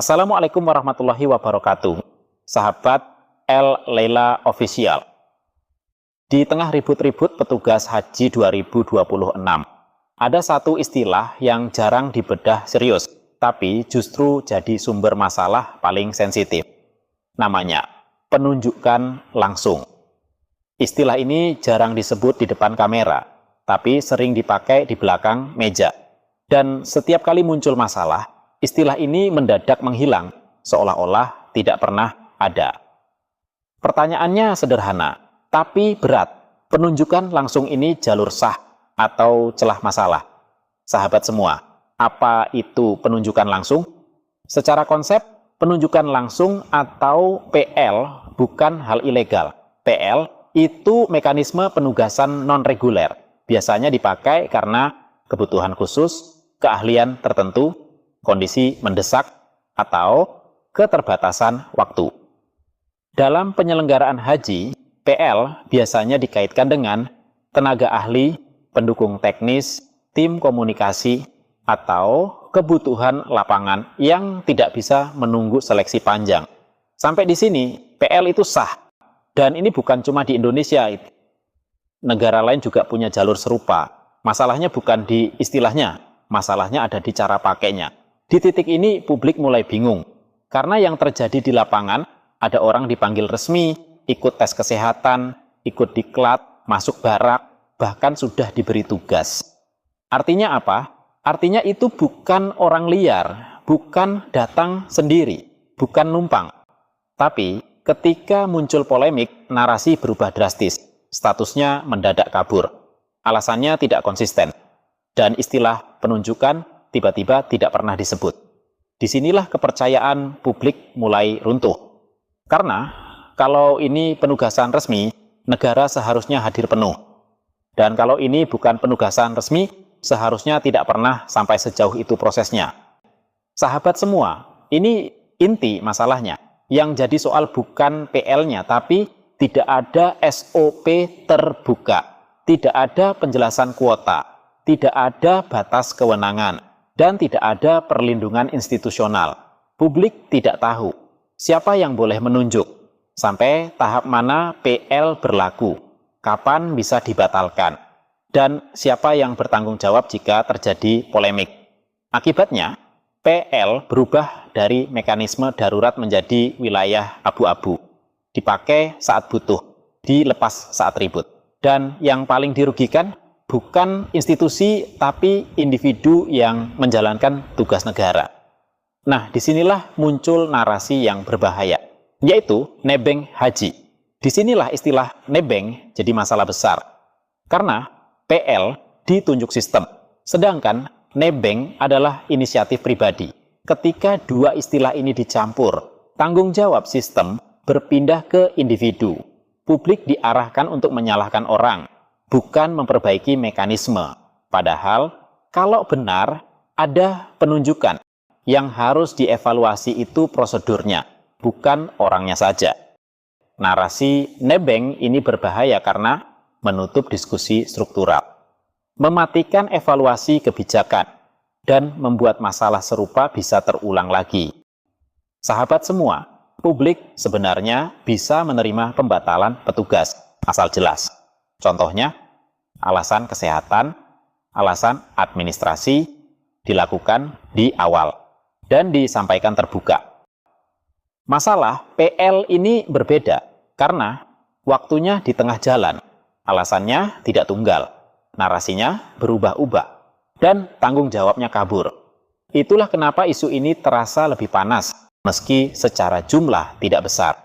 Assalamualaikum warahmatullahi wabarakatuh. Sahabat El Lela Official. Di tengah ribut-ribut petugas haji 2026, ada satu istilah yang jarang dibedah serius, tapi justru jadi sumber masalah paling sensitif. Namanya penunjukan langsung. Istilah ini jarang disebut di depan kamera, tapi sering dipakai di belakang meja. Dan setiap kali muncul masalah, istilah ini mendadak menghilang, seolah-olah tidak pernah ada. Pertanyaannya sederhana, tapi berat. Penunjukan langsung ini jalur sah atau celah masalah? Sahabat semua, apa itu penunjukan langsung? Secara konsep, penunjukan langsung atau PL bukan hal ilegal. PL itu mekanisme penugasan non-reguler. Biasanya dipakai karena kebutuhan khusus, keahlian tertentu, kondisi mendesak, atau keterbatasan waktu. Dalam penyelenggaraan haji, PL biasanya dikaitkan dengan tenaga ahli, pendukung teknis, tim komunikasi, atau kebutuhan lapangan yang tidak bisa menunggu seleksi panjang. Sampai di sini, PL itu sah. Dan ini bukan cuma di Indonesia. Negara lain juga punya jalur serupa. Masalahnya bukan di istilahnya, masalahnya ada di cara pakainya. Di titik ini publik mulai bingung, karena yang terjadi di lapangan, ada orang dipanggil resmi, ikut tes kesehatan, ikut diklat, masuk barak, bahkan sudah diberi tugas. Artinya apa? Artinya itu bukan orang liar, bukan datang sendiri, bukan numpang. Tapi ketika muncul polemik, narasi berubah drastis, statusnya mendadak kabur. Alasannya tidak konsisten, dan istilah penunjukan tiba-tiba tidak pernah disebut. Disinilah kepercayaan publik mulai runtuh. Karena kalau ini penugasan resmi, negara seharusnya hadir penuh. Dan kalau ini bukan penugasan resmi, seharusnya tidak pernah sampai sejauh itu prosesnya. Sahabat semua, ini inti masalahnya. Yang jadi soal bukan PL-nya, tapi tidak ada SOP terbuka, tidak ada penjelasan kuota, tidak ada batas kewenangan, dan tidak ada perlindungan institusional. Publik tidak tahu siapa yang boleh menunjuk, sampai tahap mana PL berlaku, kapan bisa dibatalkan, dan siapa yang bertanggung jawab jika terjadi polemik. Akibatnya, PL berubah dari mekanisme darurat menjadi wilayah abu-abu, dipakai saat butuh, dilepas saat ribut. Dan yang paling dirugikan bukan institusi, tapi individu yang menjalankan tugas negara. Nah, disinilah muncul narasi yang berbahaya, yaitu nebeng haji. Disinilah istilah nebeng jadi masalah besar. Karena PL ditunjuk sistem, sedangkan nebeng adalah inisiatif pribadi. Ketika dua istilah ini dicampur, tanggung jawab sistem berpindah ke individu. Publik diarahkan untuk menyalahkan orang, bukan memperbaiki mekanisme. Padahal, kalau benar, ada penunjukan. Yang harus dievaluasi itu prosedurnya, bukan orangnya saja. Narasi nebeng ini berbahaya karena menutup diskusi struktural, mematikan evaluasi kebijakan, dan membuat masalah serupa bisa terulang lagi. Sahabat semua, publik sebenarnya bisa menerima pembatalan petugas, asal jelas. Contohnya, alasan kesehatan, alasan administrasi dilakukan di awal dan disampaikan terbuka. Masalah PL ini berbeda karena waktunya di tengah jalan. Alasannya tidak tunggal, narasinya berubah-ubah, dan tanggung jawabnya kabur. Itulah kenapa isu ini terasa lebih panas, meski secara jumlah tidak besar.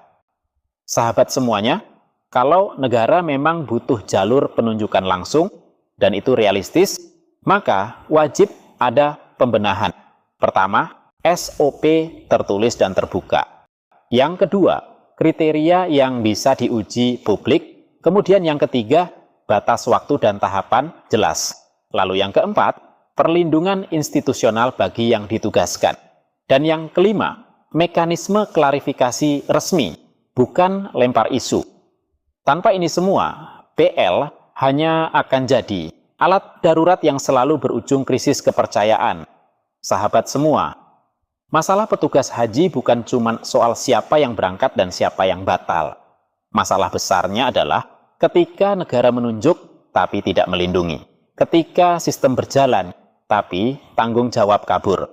Sahabat semuanya, kalau negara memang butuh jalur penunjukan langsung, dan itu realistis, maka wajib ada pembenahan. Pertama, SOP tertulis dan terbuka. Yang kedua, kriteria yang bisa diuji publik. Kemudian yang ketiga, batas waktu dan tahapan jelas. Lalu yang keempat, perlindungan institusional bagi yang ditugaskan. Dan yang kelima, mekanisme klarifikasi resmi, bukan lempar isu. Tanpa ini semua, PL hanya akan jadi alat darurat yang selalu berujung krisis kepercayaan. Sahabat semua, Masalah petugas haji bukan cuma soal siapa yang berangkat dan siapa yang batal. Masalah besarnya adalah ketika negara menunjuk tapi tidak melindungi. Ketika sistem berjalan tapi tanggung jawab kabur.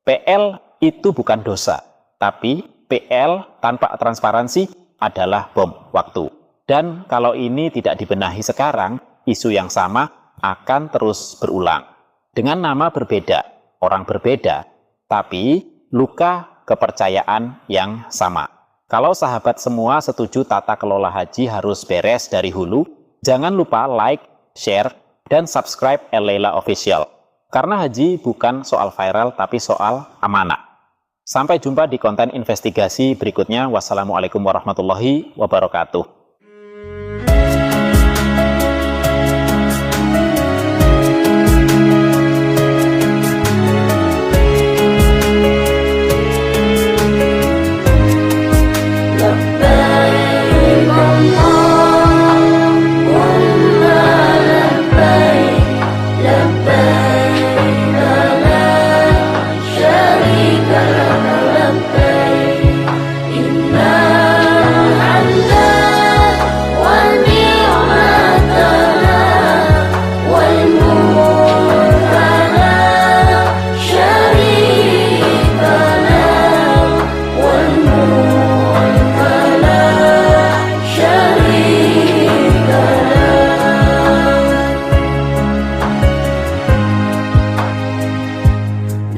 PL itu bukan dosa, tapi PL tanpa transparansi adalah bom waktu. Dan kalau ini tidak dibenahi sekarang, isu yang sama akan terus berulang. Dengan nama berbeda, orang berbeda, tapi luka kepercayaan yang sama. Kalau sahabat semua setuju tata kelola haji harus beres dari hulu, jangan lupa like, share, dan subscribe El-Laila Official. Karena haji bukan soal viral, tapi soal amanah. Sampai jumpa di konten investigasi berikutnya. Wassalamualaikum warahmatullahi wabarakatuh.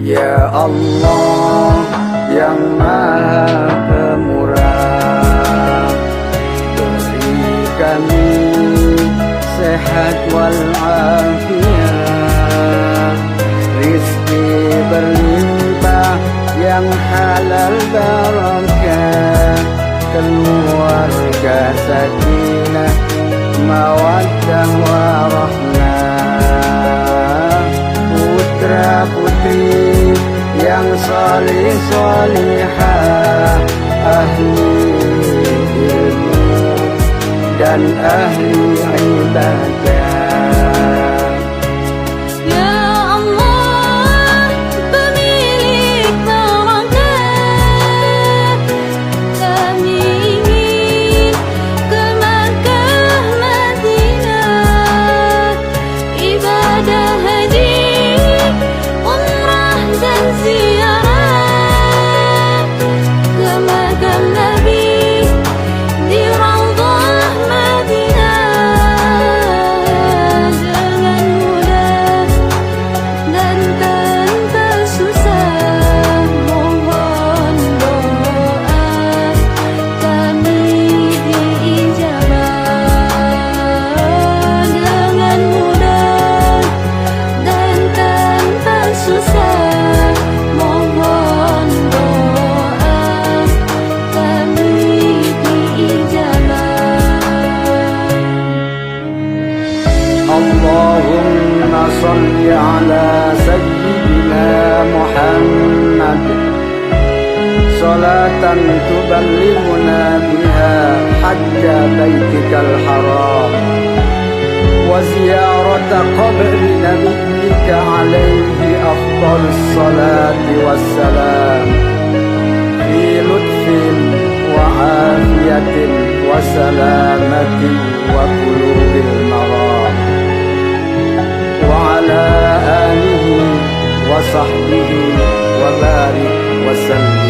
Ya Allah yang Maha Pemurah, beri kami sehat walafiat, rizki berlimpah yang halal barakah, keluarga sakinah, mawaddah warahmah, putra putri yang salih salihah, ahli ilmu dan ahli ibadah. Allahumma salli ala sayyidina Muhammad salatan tuballighuna biha hajja baitikal haram wa ziyarata qabri nabiyyika alaihi afdalus salati wassalam fi lutfin wa afiyatin wa salamatin wa qulubil maram wa ala alihi wa sahbihi wa barik wa sallim.